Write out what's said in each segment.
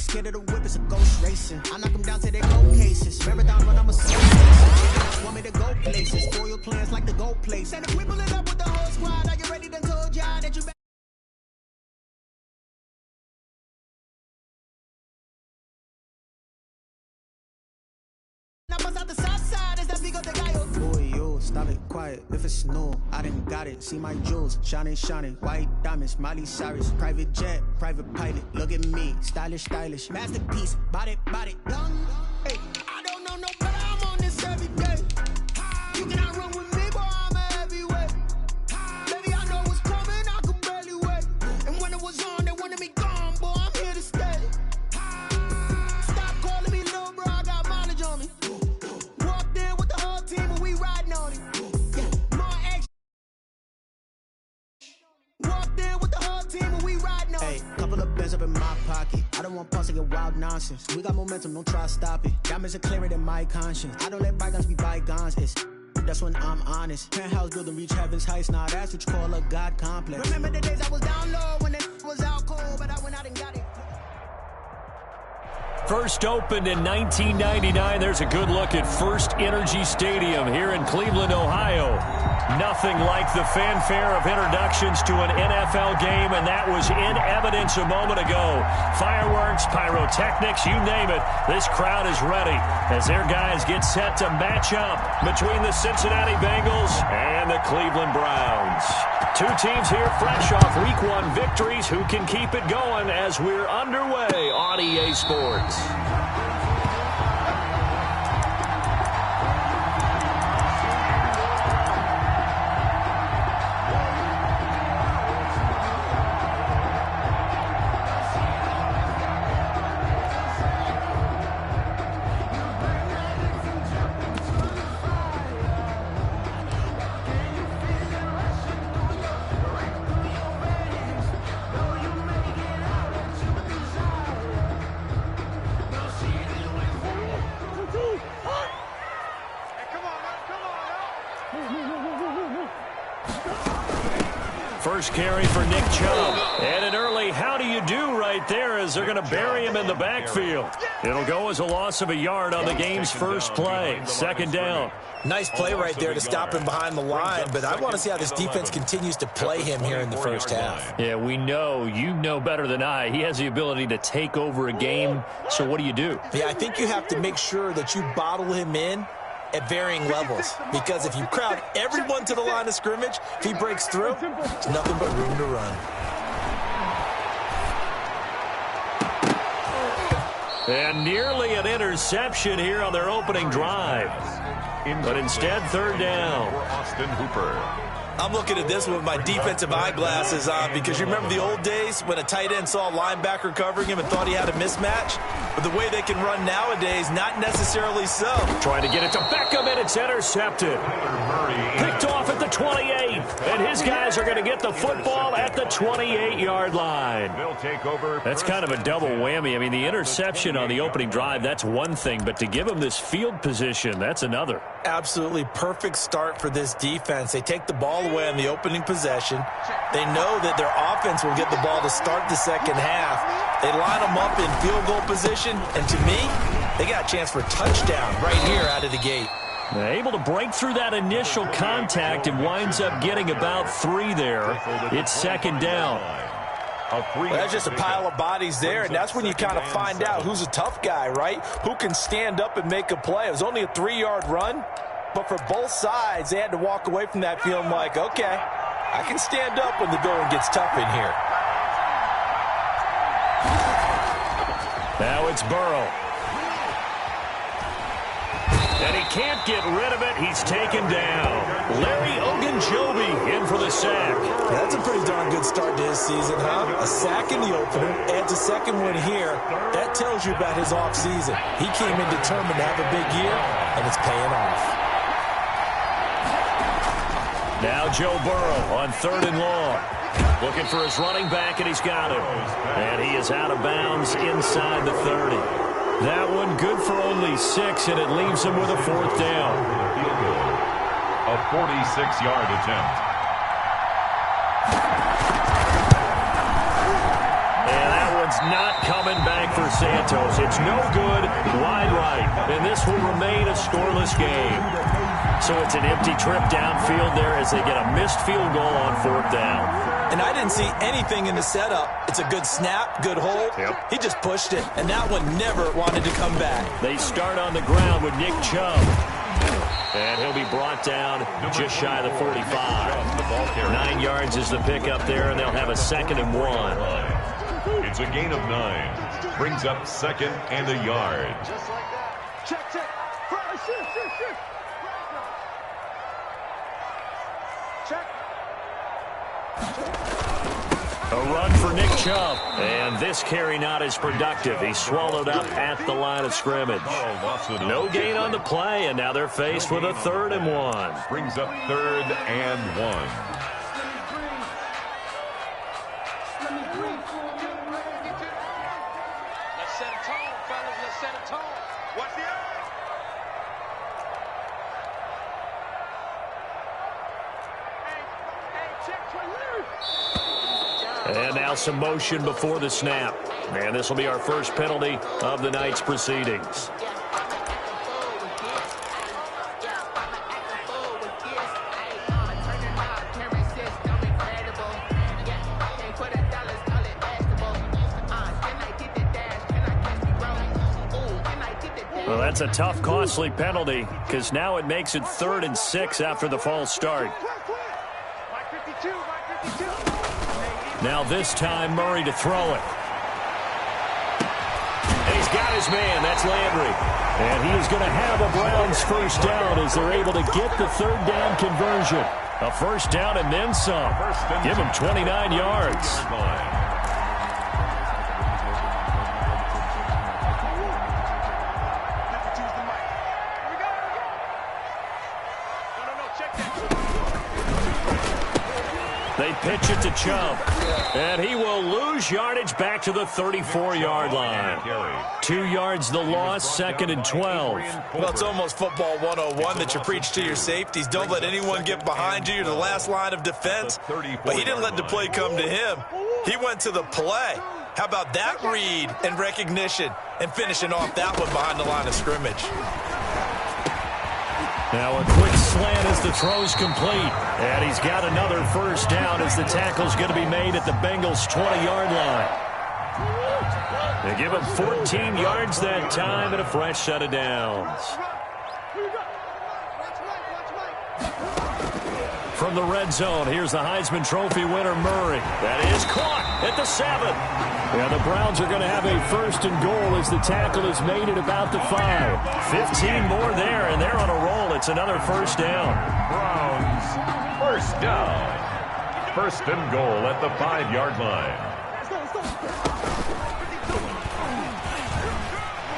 scared of the whip, it's a ghost racing. I knock them down to their gold cases. Marathon run, I'm a association. Want me to go places. Spoil plans like the gold place. And if we pull it up with the whole squad, are you ready to told y'all that you better? Stop it, quiet, if it's new, I done got it. See my jewels, shining, shining, white diamonds, Miley Cyrus, private jet, private pilot. Look at me, stylish, stylish, masterpiece, body, young. Hey, I don't know no better, I'm on this every day. You cannot run with me, boy, I'm a heavyweight. Baby, I know what's coming, I could barely wait. And when it was on, they wanted me gone, boy, I'm here to stay. Stop calling me little bro, I got mileage on me. Walked in with the whole team and we riding on it. Hey, couple of bands up in my pocket. I don't want pause to get wild nonsense. We got momentum, don't try to stop it. Diamonds are clearer than my conscience. I don't let bygones be bygones. That's when I'm honest. Penthouse building reach heaven's heights. Now that's what you call a God complex. Remember the days I was down low when it was out cold, but I went out and got it. First opened in 1999. There's a good look at First Energy Stadium here in Cleveland, Ohio. Nothing like the fanfare of introductions to an NFL game, and that was in evidence a moment ago. Fireworks, pyrotechnics, you name it. This crowd is ready as their guys get set to match up between the Cincinnati Bengals and the Cleveland Browns. Two teams here fresh off Week 1 victories. Who can keep it going as we're underway on EA Sports? First carry for Nick Chubb. And an early how do you do right there as they're going to bury him in the backfield. It'll go as a loss of a yard on the game's first play. Second down. Nice play right there to stop him behind the line, but I want to see how this defense continues to play him here in the first half. Yeah, we know, you know better than I, he has the ability to take over a game, so what do you do? Yeah, I think you have to make sure that you bottle him in at varying levels, because if you crowd everyone to the line of scrimmage, if he breaks through, it's nothing but room to run. And nearly an interception here on their opening drive. But instead, third down. Austin Hooper. I'm looking at this with my defensive eyeglasses on, because you remember the old days when a tight end saw a linebacker covering him and thought he had a mismatch? But the way they can run nowadays, not necessarily so. Trying to get it to Beckham, and it's intercepted. Picked off at the 28, and his guys are going to get the football at the 28-yard line. That's kind of a double whammy. I mean, the interception on the opening drive, that's one thing, but to give him this field position, that's another. Absolutely perfect start for this defense. They take the ball away on the opening possession. They know that their offense will get the ball to start the second half. They line them up in field goal position, and to me, they got a chance for a touchdown right here out of the gate. Able to break through that initial contact and winds up getting about 3 there. It's second down. Well, that's just a pile of bodies there, and that's when you kind of find out who's a tough guy, right? Who can stand up and make a play. It was only a 3-yard run, but for both sides, they had to walk away from that feeling like, okay, I can stand up when the going gets tough in here. Now it's Burrow. And he can't get rid of it. He's taken down. Larry Ogunjobi in for the sack. That's a pretty darn good start to his season, huh? A sack in the opener, adds a second one here. That tells you about his offseason. He came in determined to have a big year, and it's paying off. Now Joe Burrow on 3rd and long. Looking for his running back, and he's got him. And he is out of bounds inside the 30. That one good for only 6, and it leaves him with a 4th down. A 46-yard attempt. And that one's not coming back for Santos. It's no good, wide right, and this will remain a scoreless game. So it's an empty trip downfield there as they get a missed field goal on 4th down. And I didn't see anything in the setup. It's a good snap, good hold. Yep. He just pushed it, and that one never wanted to come back. They start on the ground with Nick Chubb. And he'll be brought down just shy of the 45. 9 yards is the pickup there, and they'll have a 2nd and 1. It's a gain of 9. Brings up 2nd and a yard. Just like that. Check, check. Shoot. Check. A run for Nick Chubb. And this carry not as productive. He's swallowed up at the line of scrimmage. No gain on the play, and now they're faced with a 3rd and 1. Brings up 3rd and 1. Let's set a tone, fellas. Let's set a tone. Watch the eye. Hey, check for you. And now some motion before the snap. And this will be our first penalty of the night's proceedings. Well, that's a tough, costly penalty because now it makes it 3rd and 6 after the false start. Now this time, Murray to throw it. And he's got his man. That's Landry. And he is going to have a Browns first down as they're able to get the 3rd down conversion. A first down and then some. Give him 29 yards. They pitch it to Chubb, and he will lose yardage back to the 34-yard line. 2 yards the loss, 2nd and 12. Well, it's almost football 101 that you preach to your safeties. Don't let anyone get behind you. You're the last line of defense. But he didn't let the play come to him. He went to the play. How about that read and recognition and finishing off that one behind the line of scrimmage? Now a quick slant as the throw's complete. And he's got another first down as the tackle's going to be made at the Bengals' 20-yard line. They give him 14 yards that time and a fresh set of downs. From the red zone, here's the Heisman Trophy winner, Murray. That is caught at the 7. Yeah, the Browns are going to have a 1st and goal as the tackle is made at about the 5. 15 more there, and they're on a roll. It's another first down. Browns, first down. 1st and goal at the 5-yard line.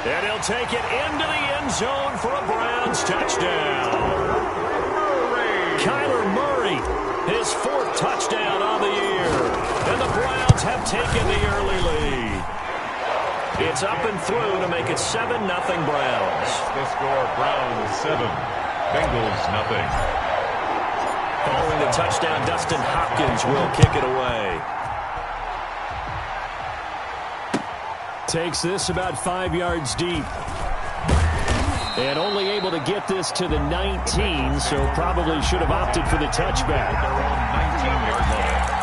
And he'll take it into the end zone for a Browns touchdown. Kyler Murray, his 4th touchdown on the year. And the Browns have taken the early lead. It's up and through to make it 7-0 Browns. The score, Browns 7, Bengals 0. Following the touchdown, Dustin Hopkins will kick it away. Takes this about 5 yards deep. And only able to get this to the 19, so probably should have opted for the touchback. Their own 19-yard line.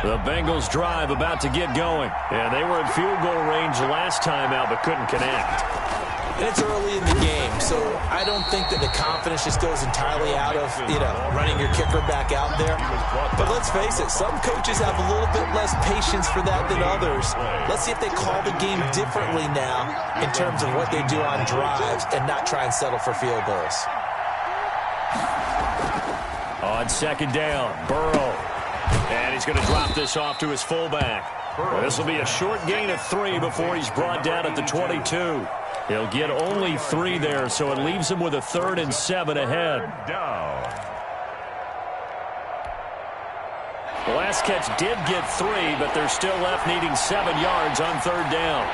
The Bengals drive about to get going. And they were in field goal range last time out, but couldn't connect. And it's early in the game, so I don't think that the confidence just goes entirely out of, running your kicker back out there. But let's face it, some coaches have a little bit less patience for that than others. Let's see if they call the game differently now in terms of what they do on drives and not try and settle for field goals. On 2nd down, Burrow. And he's going to drop this off to his fullback. This will be a short gain of 3 before he's brought down at the 22. He'll get only 3 there, so it leaves him with a 3rd and 7 ahead. The last catch did get 3, but they're still left needing 7 yards on 3rd down.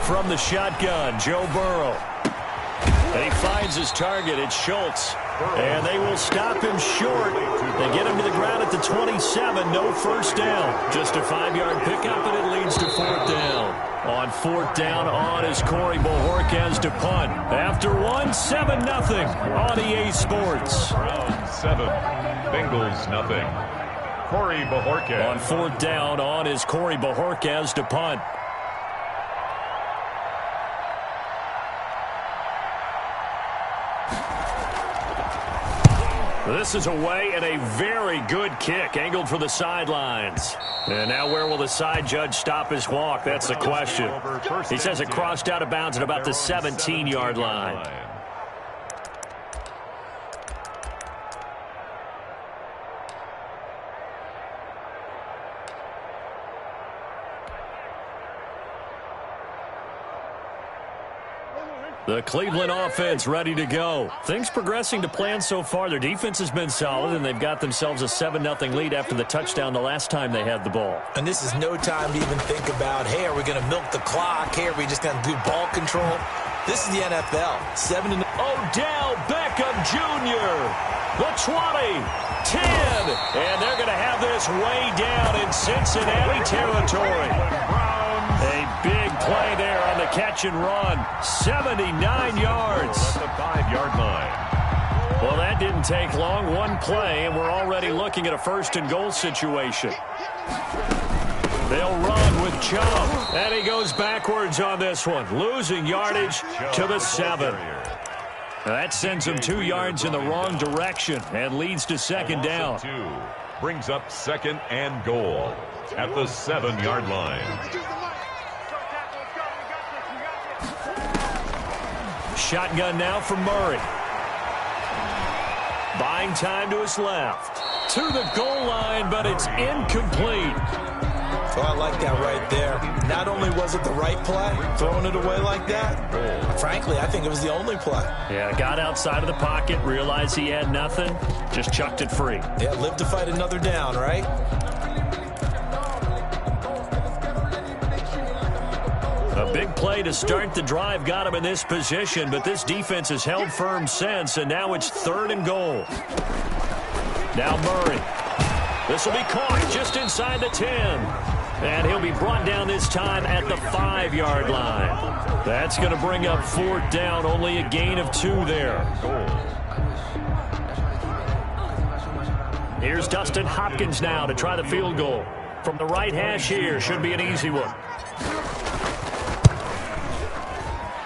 from the shotgun. Joe Burrow. He finds his target. It's Schultz. And they will stop him short. They get him to the ground at the 27. No first down. Just a 5-yard pickup, and it leads to 4th down. On 4th down, on is Corey Bojorquez to punt. After 7-0 on EA Sports. Round 7, Bengals nothing. Corey Bojorquez. On 4th down, on is Corey Bojorquez to punt. This is away and a very good kick, angled for the sidelines. And now where will the side judge stop his walk? That's the question. He says it crossed out of bounds at about the 17-yard line. The Cleveland offense ready to go. Things progressing to plan so far. Their defense has been solid, and they've got themselves a 7-0 lead after the touchdown the last time they had the ball. And this is no time to even think about, hey, are we going to milk the clock? Hey, are we just going to do ball control? This is the NFL. 7-0. Odell Beckham Jr., the 20, 10, and they're going to have this way down in Cincinnati territory. A big play there on the catch and run. 79 yards. At the 5-yard line. Well, that didn't take long. One play, and we're already looking at a 1st and goal situation. They'll run with Chubb. And he goes backwards on this one. Losing yardage to the 7. That sends him 2 yards in the wrong direction and leads to 2nd down. Brings up 2nd and goal at the 7-yard line. Shotgun now for Murray. Buying time to his left. To the goal line, but it's incomplete. Oh, I like that right there. Not only was it the right play, throwing it away like that, frankly, I think it was the only play. Yeah, got outside of the pocket, realized he had nothing, just chucked it free. Yeah, live to fight another down, right? A big play to start the drive got him in this position, but this defense has held firm since, and now it's 3rd and goal. Now Murray. This will be caught just inside the 10. And he'll be brought down this time at the 5-yard line. That's going to bring up 4th down, only a gain of 2 there. Here's Dustin Hopkins now to try the field goal. From the right hash here, should be an easy one.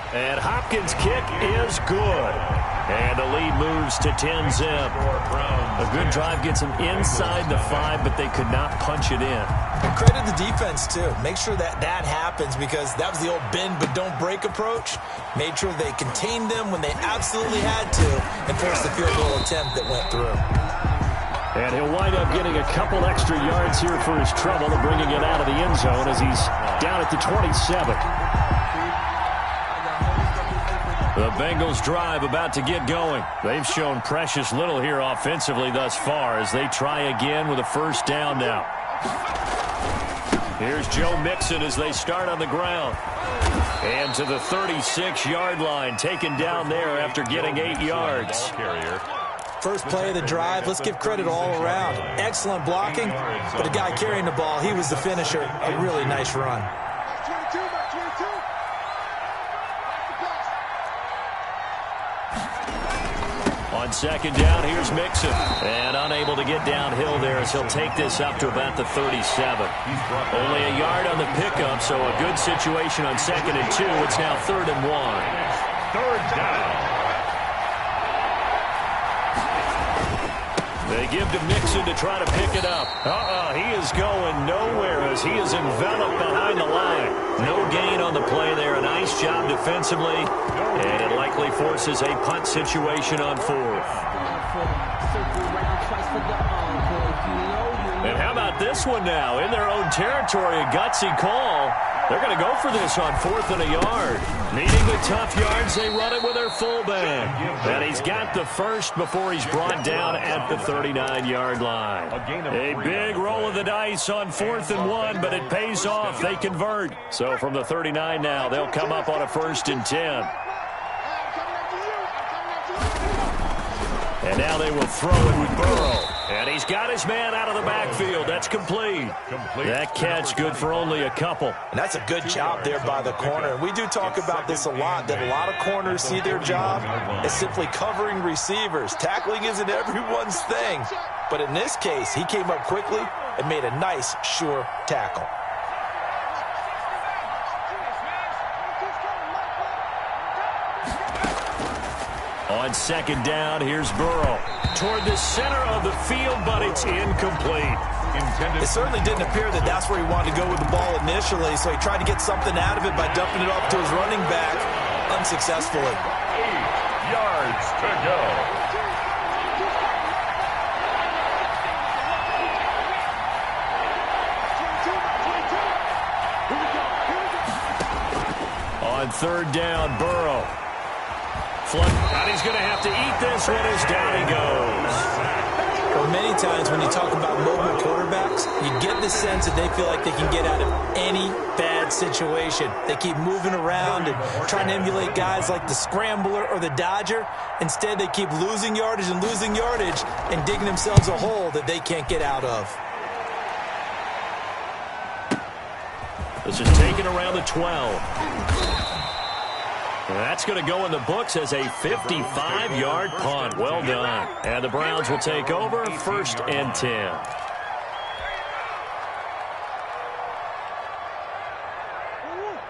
And Hopkins' kick is good. And the lead moves to 10-zip. A good drive gets them inside the 5, but they could not punch it in. And credit the defense, too. Make sure that happens, because that was the old bend but don't break approach. Made sure they contained them when they absolutely had to and forced the field goal attempt that went through. And he'll wind up getting a couple extra yards here for his trouble and bringing it out of the end zone as he's down at the 27. The Bengals drive about to get going. They've shown precious little here offensively thus far as they try again with a 1st down now. Here's Joe Mixon as they start on the ground. And to the 36-yard line, taken down there after getting 8 yards. First play of the drive, let's give credit all around. Excellent blocking, but the guy carrying the ball, he was the finisher. A really nice run. On 2nd down, here's Mixon. And unable to get downhill there as he'll take this up to about the 37. Only a yard on the pickup, so a good situation on 2nd and 2. It's now 3rd and 1. 3rd down. They give to Mixon to try to pick it up. He is going nowhere as he is enveloped behind the line. No gain on the play there. A nice job defensively. And it likely forces a punt situation on 4th. And how about this one now? In their own territory, a gutsy call. They're going to go for this on 4th and a yard. Needing the tough yards, they run it with their fullback. And he's got the first before he's brought down at the 39-yard line. A big roll of the dice on 4th and 1, but it pays off. They convert. So from the 39 now, they'll come up on a 1st and 10. And now they will throw it with Burrow. And he's got his man out of the backfield. That's complete. That catch good for only a couple. And that's a good job there by the corner. And we do talk about this a lot, that a lot of corners see their job as simply covering receivers. Tackling isn't everyone's thing. But in this case, he came up quickly and made a nice, sure tackle. On 2nd down, here's Burrow. Toward the center of the field, but it's incomplete. It certainly didn't appear that that's where he wanted to go with the ball initially, so he tried to get something out of it by dumping it off to his running back unsuccessfully. 8 yards to go. On 3rd down, Burrow. And he's going to have to eat this one as down he goes. Well, many times when you talk about mobile quarterbacks, you get the sense that they feel like they can get out of any bad situation. They keep moving around and trying to emulate guys like the scrambler or the dodger. Instead, they keep losing yardage and digging themselves a hole that they can't get out of. This is taken around the 12. That's going to go in the books as a 55-yard punt. Well done. And the Browns will take over 1st and 10.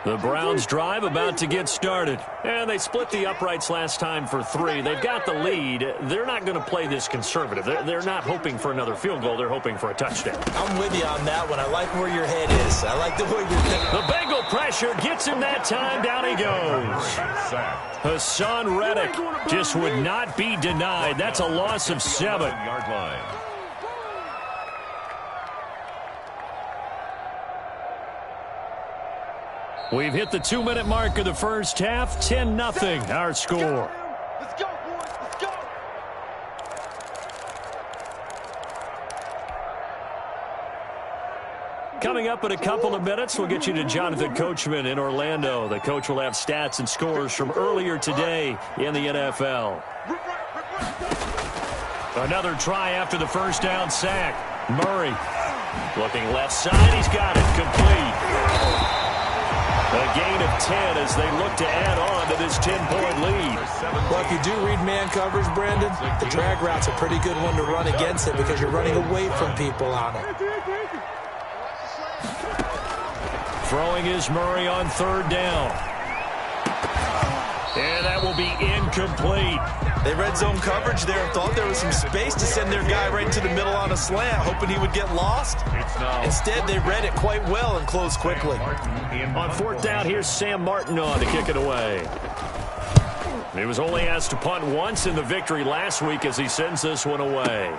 The Browns drive about to get started. And they split the uprights last time for 3. They've got the lead. They're not going to play this conservative. They're not hoping for another field goal. They're hoping for a touchdown. I'm with you on that one. I like where your head is. I like the way you're thinking. The Bengal pressure gets him that time. Down he goes. Hassan Reddick just would not be denied. That's a loss of 7. Yard line. We've hit the 2-minute mark of the first half. 10-0 our score. Let's go, boys. Let's go. Coming up in a couple of minutes, we'll get you to Jonathan Coachman in Orlando. The coach will have stats and scores from earlier today in the NFL. Another try after the first down sack. Murray looking left side. He's got it. Complete. A gain of 10 as they look to add on to this 10-point lead. Well, if you do read man coverage, Brandon, the drag route's a pretty good one to run against it because you're running away from people on it. Throwing is Murray on 3rd down. And that will be incomplete. They red zone coverage there and thought there was some space to send their guy right into the middle on a slant, hoping he would get lost. Instead, they read it quite well and closed quickly. On 4th down, here's Sam Martin on to kick it away. He was only asked to punt once in the victory last week as he sends this one away.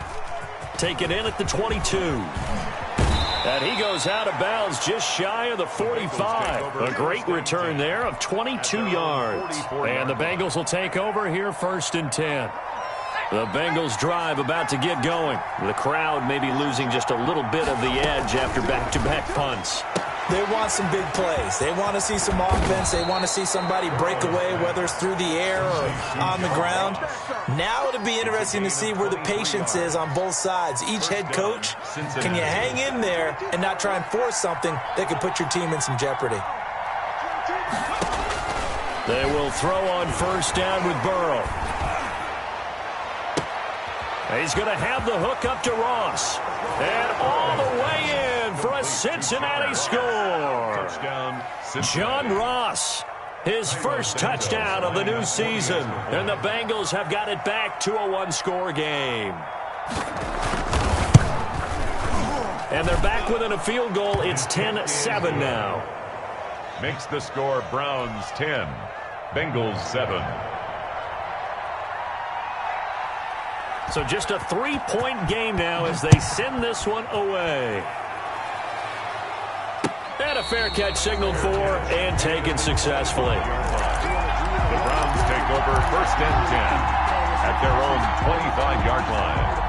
Taken in at the 22. And he goes out of bounds just shy of the 45. A great return there of 22 yards. And the Bengals will take over here 1st and 10. The Bengals drive about to get going. The crowd may be losing just a little bit of the edge after back-to-back punts. They want some big plays. They want to see some offense. They want to see somebody break away, whether it's through the air or on the ground. Now it'll be interesting to see where the patience is on both sides. Each head coach, can you hang in there and not try and force something that could put your team in some jeopardy? They will throw on 1st down with Burrow. He's going to have the hook up to Ross. And all the way in for a Cincinnati score. John Ross, his first touchdown of the new season. And the Bengals have got it back to a 1-score game. And they're back within a field goal. It's 10-7 now. Makes the score Browns 10, Bengals 7. So just a 3-point game now as they send this one away. And a fair catch signaled for and taken successfully. The Browns take over 1st and 10 at their own 25-yard line.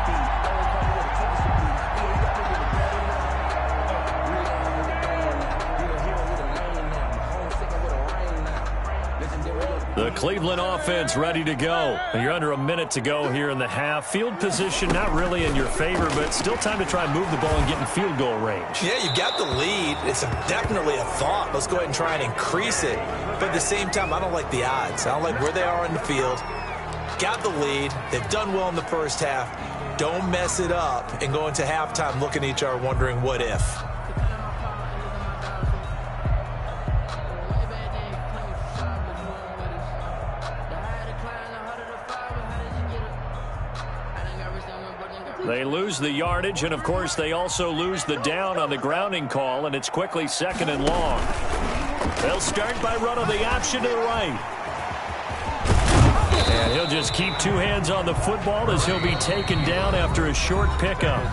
The Cleveland offense ready to go. You're under a minute to go here in the half. Field position not really in your favor, but still time to try and move the ball and get in field goal range. Yeah, you got the lead. It's definitely a thought. Let's go ahead and try and increase it. But at the same time, I don't like the odds. I don't like where they are in the field. Got the lead. They've done well in the first half. Don't mess it up and go into halftime looking at each other wondering what if. They lose the yardage, and, of course, they also lose the down on the grounding call, and it's quickly 2nd and long. They'll start by running the option to the right. And he'll just keep 2 hands on the football as he'll be taken down after a short pickup.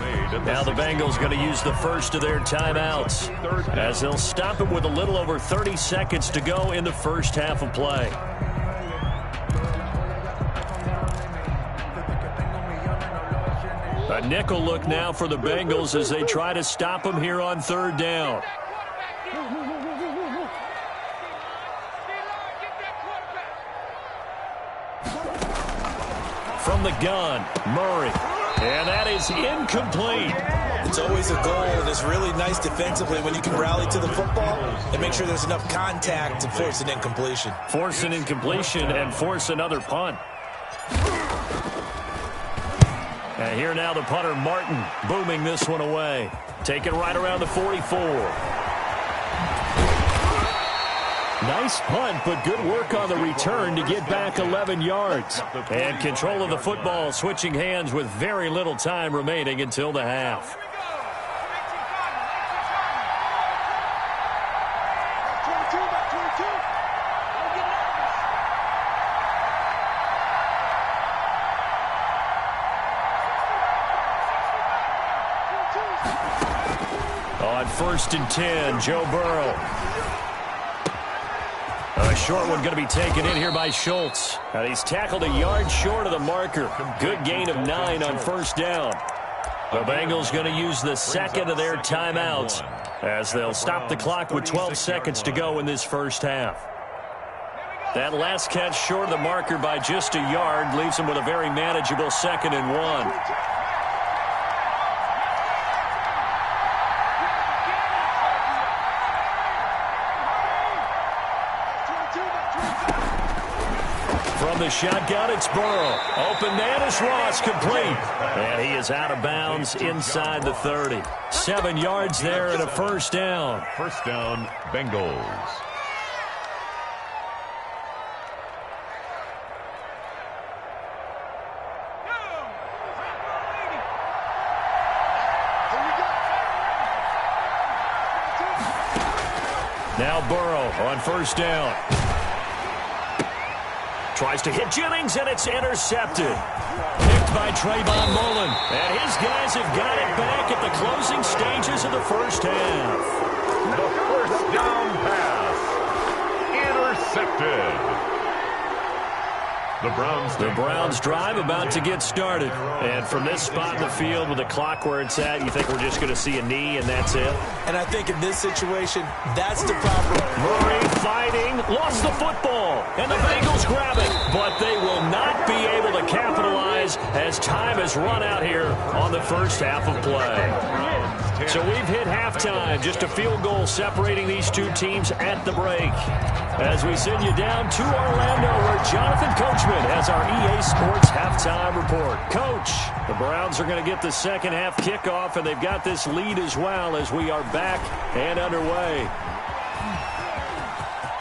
Now the Bengals going to use the first of their timeouts as they'll stop him with a little over 30 seconds to go in the first half of play. A nickel look now for the Bengals as they try to stop him here on 3rd down. From the gun, Murray. And that is incomplete. It's always a goal, and it's really nice defensively when you can rally to the football and make sure there's enough contact to force an incompletion. Force an incompletion and force another punt. And here now the punter, Martin, booming this one away. Taken right around the 44. Nice punt, but good work on the return to get back 11 yards. And control of the football, switching hands with very little time remaining until the half. On 1st and 10, Joe Burrow. A short one going to be taken in here by Schultz. And he's tackled a yard short of the marker. Good gain of 9 on 1st down. The Bengals going to use the 2nd of their timeouts as they'll stop the clock with 12 seconds to go in this first half. That last catch short of the marker by just a yard leaves them with a very manageable 2nd and 1. From the shotgun, it's Burrow. Open man is Ross, complete. And he is out of bounds inside the 30. 7 yards there and a 1st down. 1st down, Bengals. Now Burrow on 1st down. Tries to hit Jennings, and it's intercepted. Picked by Trayvon Mullen. And his guys have got it back at the closing stages of the first half. The 1st down pass. Intercepted. The Browns drive about to get started. And from this spot in the field with the clock where it's at, you think we're just going to see a knee and that's it? And I think in this situation, that's the problem. Murray fighting, lost the football, and the Bengals grab it. But they will not be able to capitalize as time has run out here on the first half of play. So we've hit halftime, just a field goal separating these two teams at the break. As we send you down to Orlando, where Jonathan Coachman has our EA Sports halftime report. Coach, the Browns are going to get the second half kickoff, and they've got this lead as well as we are back and underway.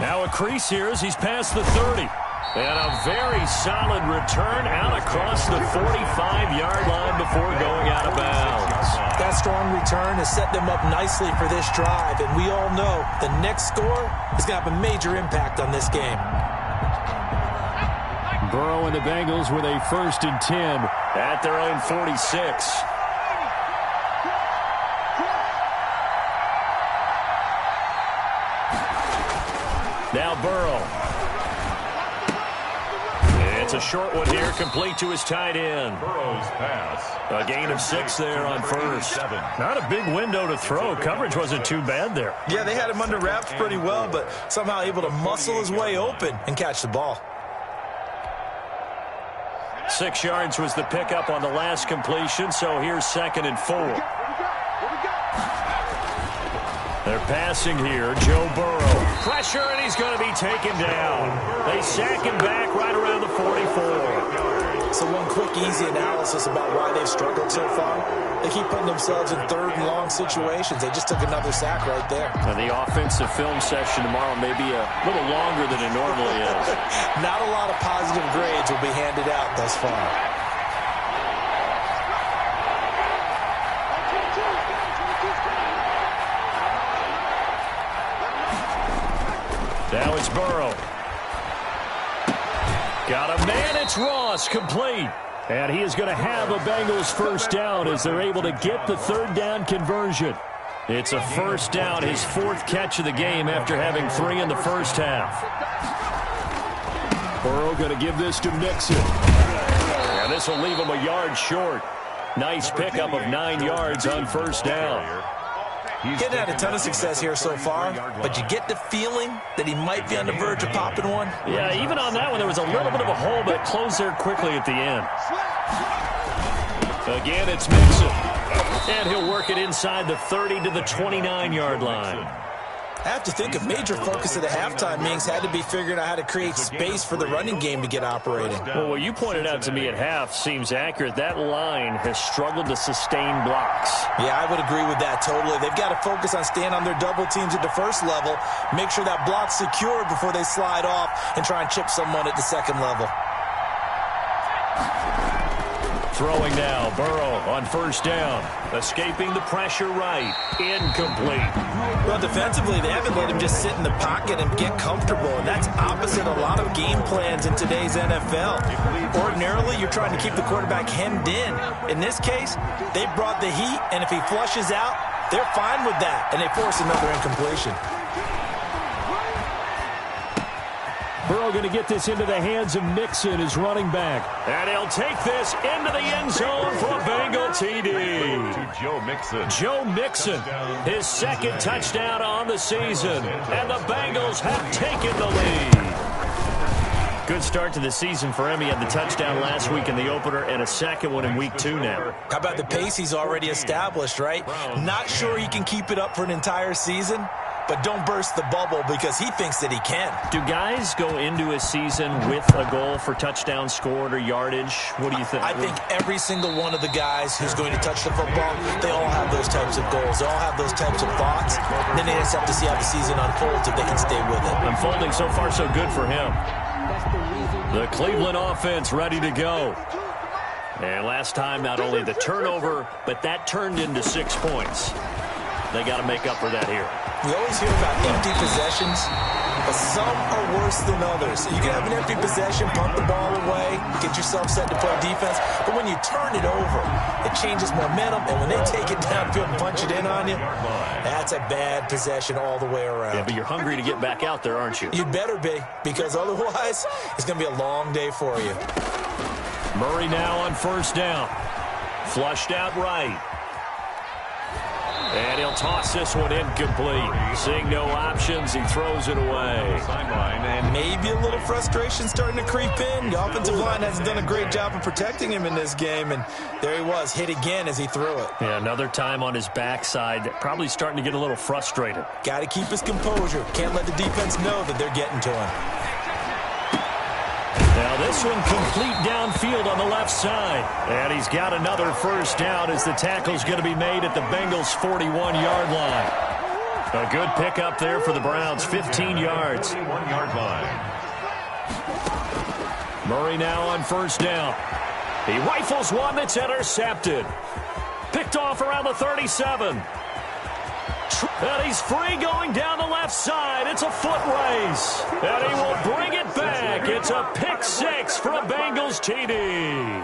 Now a crease here as he's past the 30. And a very solid return out across the 45-yard line before going out of bounds. That strong return has set them up nicely for this drive, and we all know the next score is going to have a major impact on this game. Burrow and the Bengals with a 1st and 10 at their own 46. Now Burrow. It's a short one here, complete to his tight end. Burrow's pass. A gain of 6 there on first. Not a big window to throw. Coverage wasn't too bad there. Yeah, they had him under wraps pretty well, but somehow able to muscle his way open and catch the ball. 6 yards was the pickup on the last completion, so here's 2nd and 4. They're passing here. Joe Burrow. Pressure, and he's going to be taken down. They sack him back right around the 44. So one quick, easy analysis about why they've struggled so far. They keep putting themselves in 3rd and long situations. They just took another sack right there. Now the offensive film session tomorrow may be a little longer than it normally is. Not a lot of positive grades will be handed out thus far. Now it's Burrow. Got a man, it's Ross, complete. And he is going to have a Bengals first down as they're able to get the 3rd down conversion. It's a first down, his 4th catch of the game after having 3 in the first half. Burrow going to give this to Mixon. And this will leave him a yard short. Nice pickup of 9 yards on first down. Getting had a ton of success here so far, but you get the feeling that he might be on the verge of popping one. Yeah, even on that one, there was a little bit of a hole, but it closed there quickly at the end. Again, it's Mixon. And he'll work it inside the 30 to the 29-yard line. I have to think a major focus of the halftime meetings had to be figuring out how to create space for the running game to get operating. Well, what you pointed out to me at half seems accurate. That line has struggled to sustain blocks. Yeah, I would agree with that totally. They've got to focus on staying on their double teams at the first level, make sure that block's secured before they slide off and try and chip someone at the second level. Throwing now, Burrow on first down. Escaping the pressure right. Incomplete. Well, defensively, they haven't let him just sit in the pocket and get comfortable, and that's opposite a lot of game plans in today's NFL. Ordinarily, you're trying to keep the quarterback hemmed in. In this case, they brought the heat, and if he flushes out, they're fine with that, and they force another incompletion. Burrow going to get this into the hands of Mixon, his running back. And he'll take this into the end zone for a Bengal TD. To Joe Mixon. Joe Mixon, his 2nd touchdown on the season. And the Bengals have taken the lead. Good start to the season for him. He had the touchdown last week in the opener and a 2nd one in week 2 now. How about the pace he's already established, right? Not sure he can keep it up for an entire season, but don't burst the bubble because he thinks that he can. Do guys go into a season with a goal for touchdown scored or yardage? What do you think? I think every single one of the guys who's going to touch the football, they all have those types of goals. They all have those types of thoughts. Then they just have to see how the season unfolds if they can stay with it. Unfolding so far so good for him. The Cleveland offense ready to go. And last time, not only the turnover, but that turned into 6 points. They got to make up for that here. We always hear about empty possessions, but some are worse than others. You can have an empty possession, pump the ball away, get yourself set to play defense, but when you turn it over, it changes momentum, and when they take it downfield and punch it in on you, that's a bad possession all the way around. Yeah, but you're hungry to get back out there, aren't you? You better be, because otherwise, it's going to be a long day for you. Murray now on first down. Flushed out right. And he'll toss this one incomplete. Seeing no options, he throws it away. And maybe a little frustration starting to creep in. The offensive line hasn't done a great job of protecting him in this game, and there he was, hit again as he threw it. Yeah, another time on his backside, probably starting to get a little frustrated. Got to keep his composure. Can't let the defense know that they're getting to him. Now this one complete downfield on the left side. And he's got another first down as the tackle's going to be made at the Bengals' 41-yard line. A good pickup there for the Browns, 15 yards. 1-yard line. Murray now on first down. He rifles one that's intercepted. Picked off around the 37. And he's free going down the left side. It's a foot race. And he will bring it back. It's a pick 6 for a Bengals TD.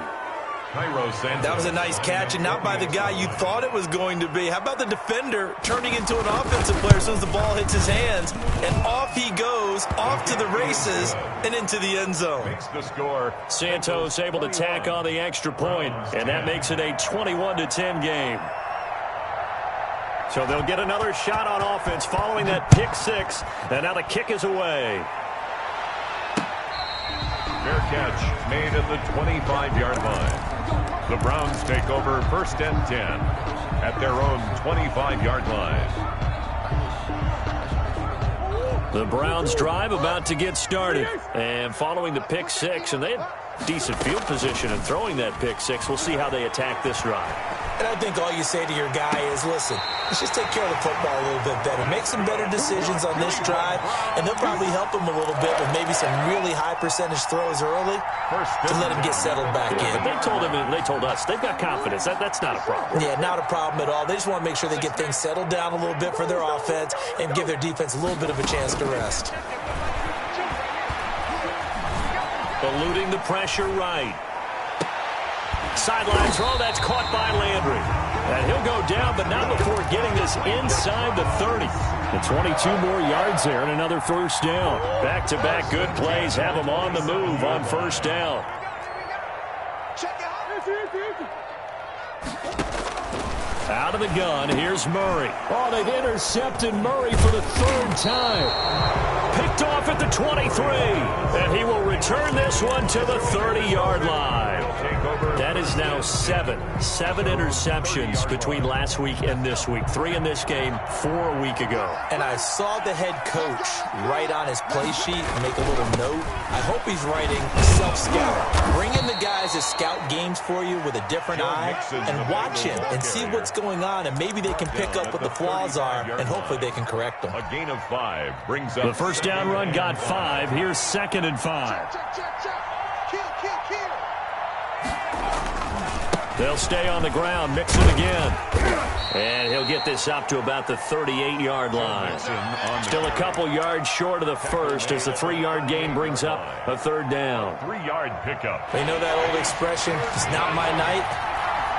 That was a nice catch, and not by the guy you thought it was going to be. How about the defender turning into an offensive player as soon as the ball hits his hands, and off he goes, off to the races, and into the end zone. Makes the score. Santos able to tack on the extra point, and that makes it a 21-10 game. So they'll get another shot on offense following that pick six, and now the kick is away. Fair catch made at the 25-yard line. The Browns take over 1st and 10 at their own 25-yard line. The Browns drive about to get started. And following the pick six, and they had decent field position in throwing that pick six. We'll see how they attack this drive. And I think all you say to your guy is, listen, let's just take care of the football a little bit better. Make some better decisions on this drive, and they'll probably help him a little bit with maybe some really high percentage throws early to let him get settled back in. But they told him, and they told us, they've got confidence. That's not a problem. Yeah, not a problem at all. They just want to make sure they get things settled down a little bit for their offense and give their defense a little bit of a chance to rest. Eluding the pressure right. Sideline throw, that's caught by Landry. And he'll go down, but not before getting this inside the 30. And 22 more yards there and another first down. Back-to-back good plays have him on the move on first down. Out of the gun, here's Murray. Oh, they've intercepted Murray for the third time. Picked off at the 23. And he will return this one to the 30-yard line. That is now seven interceptions between last week and this week. 3 in this game, 4 a week ago. And I saw the head coach write on his play sheet and make a little note. I hope he's writing self-scout. Bring in the guys that scout games for you with a different eye and watch him and see what's going on, and maybe they can pick up what the flaws are, and hopefully they can correct them. A gain of 5 brings up the first down run got 5. Here's 2nd and 5. They'll stay on the ground, mix it again. And he'll get this up to about the 38-yard line. Still a couple yards short of the first as the 3-yard gain brings up a third down. 3-yard pickup. They know that old expression, it's not my night.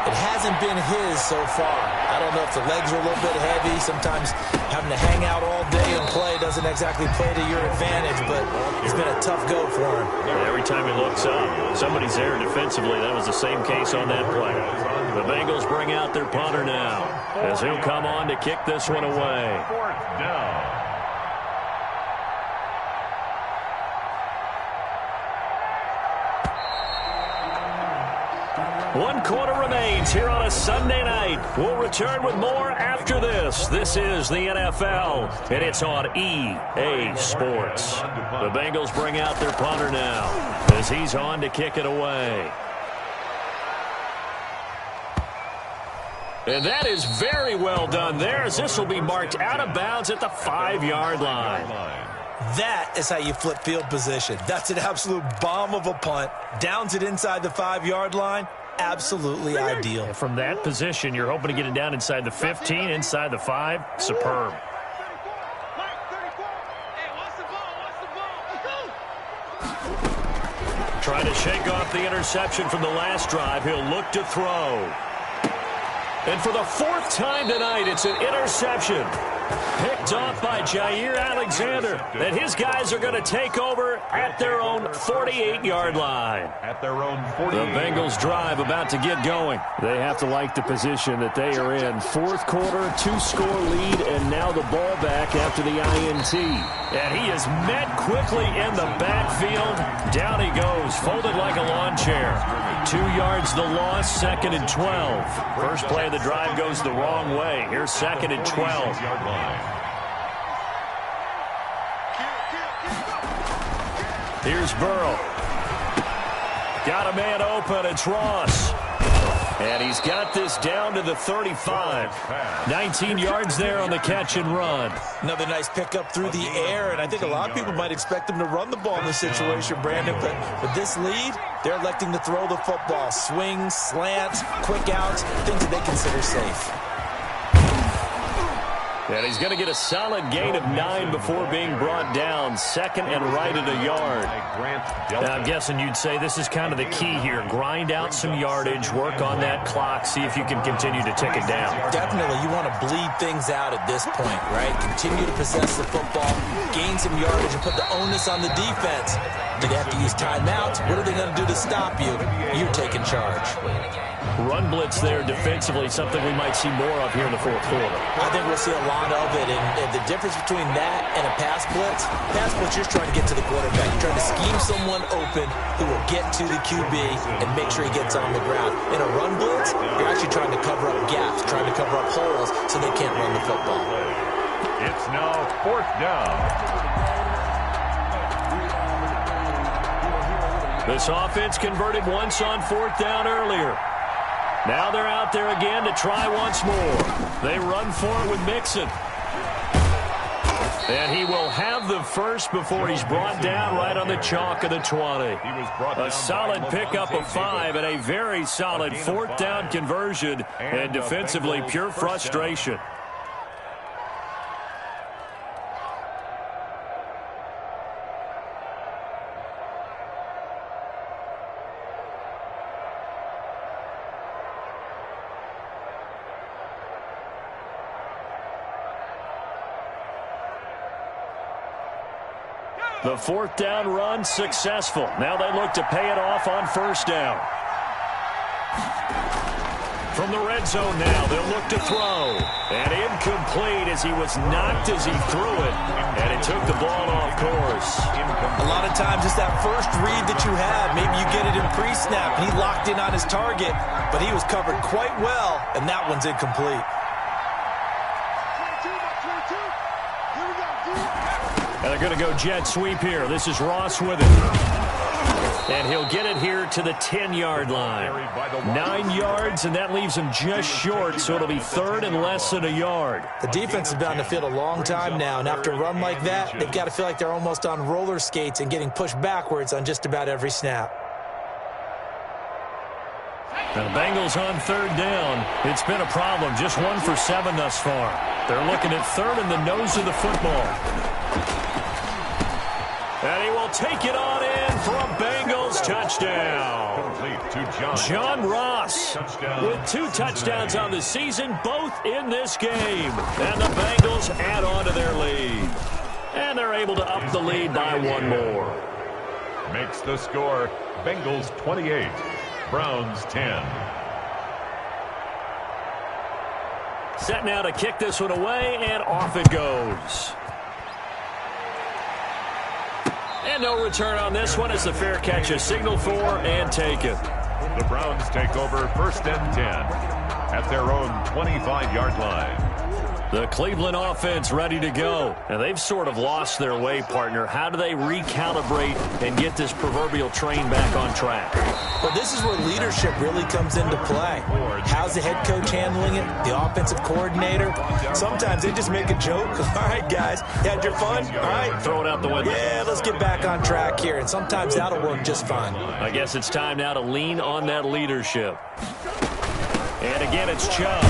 It hasn't been his so far. I don't know if the legs are a little bit heavy. Sometimes having to hang out all day and play doesn't exactly play to your advantage, but it's been a tough go for him. Every time he looks up, somebody's there defensively. That was the same case on that play. The Bengals bring out their punter now as he'll come on to kick this one away. 4th down. One quarter remains here on a Sunday night. We'll return with more after this. This is the NFL, and it's on EA Sports. The Bengals bring out their punter now as he's on to kick it away. And that is very well done there, as this will be marked out of bounds at the 5-yard line. That is how you flip field position. That's an absolute bomb of a punt. Downs it inside the 5-yard line. Absolutely ideal. From that position, you're hoping to get it down inside the 15, inside the 5. Superb. Trying to shake off the interception from the last drive. He'll look to throw. And for the 4th time tonight, it's an interception. Picked off by Jair Alexander. And his guys are going to take over at their own 48-yard line. At their own 48. The Bengals drive about to get going. They have to like the position that they are in. 4th quarter, 2-score lead, and now the ball back after the INT. And he is met quickly in the backfield. Down he goes, folded like a lawn chair. 2 yards the loss, 2nd and 12. First play of the drive goes the wrong way. Here's 2nd and 12. Here's Burrow. Got a man open. It's Ross. And he's got this down to the 35. 19 yards there on the catch and run. Another nice pickup through the air, and I think a lot of people might expect him to run the ball in this situation, Brandon, but with this lead, they're electing to throw the football. Swings, slants, quick outs, things that they consider safe. And he's going to get a solid gain of 9 before being brought down. Second and right at a yard. Now, I'm guessing you'd say this is kind of the key here. Grind out some yardage, work on that clock, see if you can continue to tick it down. Definitely. You want to bleed things out at this point, right? Continue to possess the football, gain some yardage, and put the onus on the defense. Do they have to use timeouts? What are they going to do to stop you? You're taking charge. Run blitz there defensively, something we might see more of here in the fourth quarter. I think we'll see a lot of it, and the difference between that and a pass blitz, you're just trying to get to the quarterback. You're trying to scheme someone open who will get to the QB and make sure he gets on the ground. In a run blitz, you're actually trying to cover up gaps, trying to cover up holes so they can't run the football. It's now fourth down. This offense converted once on fourth down earlier. Now they're out there again to try once more. They run for it with Mixon. And he will have the first before he's brought down right on the chalk of the 20. A solid pickup of 5 and a very solid fourth down conversion, and defensively pure frustration. The fourth down run successful. Now they look to pay it off on first down. From the red zone now, they'll look to throw. And incomplete as he was knocked as he threw it. And it took the ball off course. A lot of times it's that first read that you have. Maybe you get it in pre-snap. He locked in on his target, but he was covered quite well, and that one's incomplete. And they're going to go jet sweep here. This is Ross with it. And he'll get it here to the 10-yard line. 9 yards, and that leaves him just short, so it'll be third and less than a yard. The defense has been on the field a long time now, and after a run like that, they've got to feel like they're almost on roller skates and getting pushed backwards on just about every snap. And the Bengals on third down. It's been a problem. Just 1 for 7 thus far. They're looking at third in the nose of the football. And he will take it on in for a Bengals touchdown. Complete to John Ross with 2 touchdowns on the season, both in this game. And the Bengals add on to their lead. And they're able to up the lead by 1 more. Makes the score Bengals 28, Browns 10. Set now to kick this one away, and off it goes. And no return on this one as the fair catch is signaled for and taken. The Browns take over first and 10 at their own 25-yard line. The Cleveland offense ready to go. And they've sort of lost their way, partner. How do they recalibrate and get this proverbial train back on track? Well, this is where leadership really comes into play. How's the head coach handling it? The offensive coordinator? Sometimes they just make a joke. All right, guys, you had your fun? All right. Throw it out the window. Yeah, let's get back on track here. And sometimes that'll work just fine. I guess it's time now to lean on that leadership. And again, it's Chubb.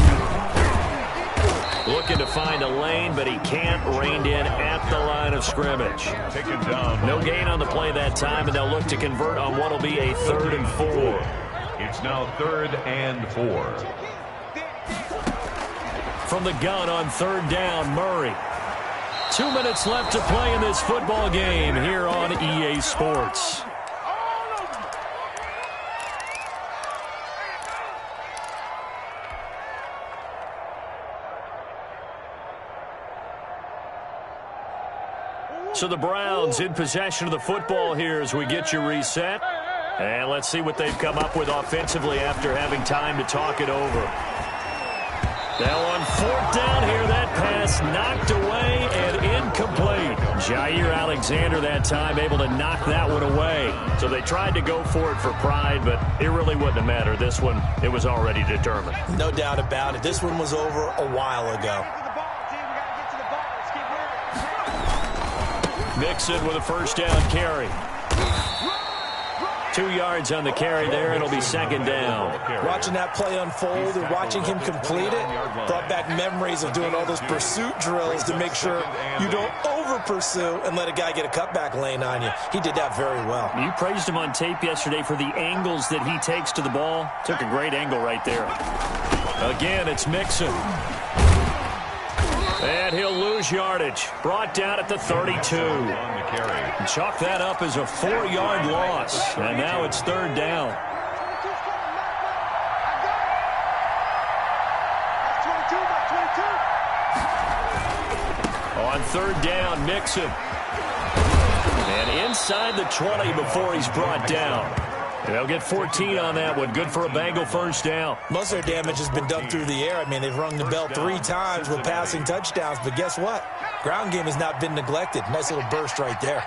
Looking to find a lane, but he can't. Reined in at the line of scrimmage. Taken down. No gain on the play that time, and they'll look to convert on what will be a 3rd and 4. It's now 3rd and 4. From the gun on 3rd down, Murray. 2 minutes left to play in this football game here on EA Sports. So the Browns in possession of the football here as we get you reset. And let's see what they've come up with offensively after having time to talk it over. Now on 4th down here, that pass knocked away and incomplete. Jair Alexander that time able to knock that one away. So they tried to go for it for pride, but it really wouldn't have mattered. This one, it was already determined. No doubt about it. This one was over a while ago. Mixon with a first down carry. 2 yards on the carry there. It'll be second down. Watching that play unfold and watching him complete it brought back memories of doing all those pursuit drills to make sure you don't over-pursue and let a guy get a cutback lane on you. He did that very well. You praised him on tape yesterday for the angles that he takes to the ball. Took a great angle right there. Again, it's Mixon. And he'll lose yardage. Brought down at the 32. Chalk that up as a 4-yard loss. And now it's third down. On third down, Mixon. And inside the 20 before he's brought down. They'll get 14 on that one. Good for a Bengal first down. Most of their damage has been done through the air. I mean, they've rung the bell 3 times with passing touchdowns. But guess what? Ground game has not been neglected. Nice little burst right there.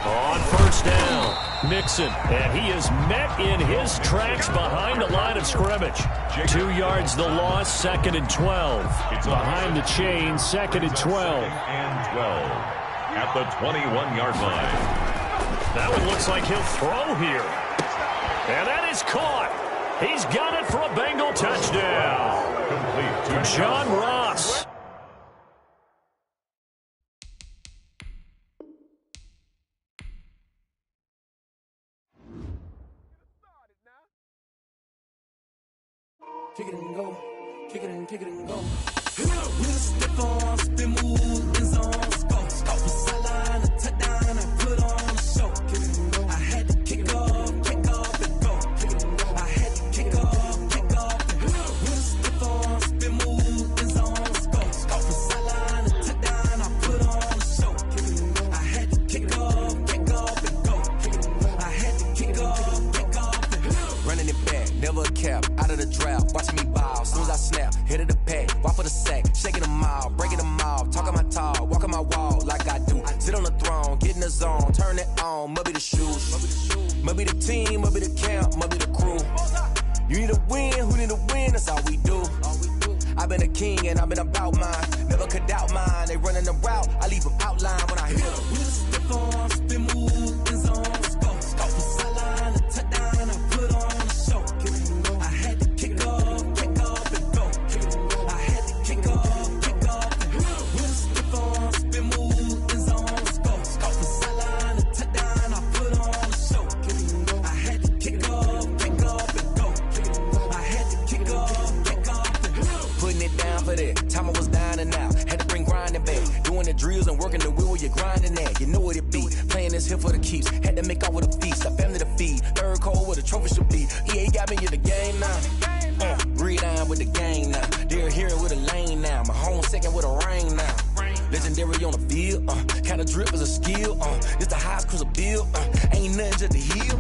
On first down, Mixon. And he is met in his tracks behind the line of scrimmage. 2 yards the loss, second and 12. Behind the chain, second and 12. At the 21-yard line. That one looks like he'll throw here. And that is caught. He's got it for a Bengal touchdown. Complete to John Ross. Kick it and go. Kick it and kick it and go. With a stiff on, spin move, in zone, go. From sideline to touchdown, I put on a show. I had to kick off and go. I had to kick off and go. With a stiff on, spin move, in zone, go. From sideline to touchdown, I put on a show. I had to kick off and go. I had to kick off and go. Running it back, never a cap, out of the draft, watching me ball. Soon as I snap, hit of the pack, walk for the sack, shaking them all, breaking them off, talking my talk, walking my wall like I do. Sit on the throne, get in the zone, turn it on, must be the shoes, must be the team, must be the camp, must be the crew. You need a win, who need a win, that's all we do. I've been a king and I've been about mine, never could doubt mine. They running the route, I leave them outline when I hit them. With a stiff on, spin move, in zone, go. From sideline to touchdown, I put on a show. I had to kick off and go. I had to kick off and go. With a stiff on, spin move, in zone, go. From sideline to touchdown, I put on a show. I had to kick off and go. I had to kick off and go. Putting it down for that. Time I was down and out. Had to bring grinding back. Doing the drills and working the wheel where you're grinding at. You know what it be. Playing this here for the keeps. Had to make off with a feast. A family to feed. Third cold where the trophy should be. EA got me in the game now. Read on with the game now. They're here with a lane now. My home second with a rain now. Legendary on the field. Kind of drip is a skill. It's the highest cruiser bill. Ain't nothing just to heal.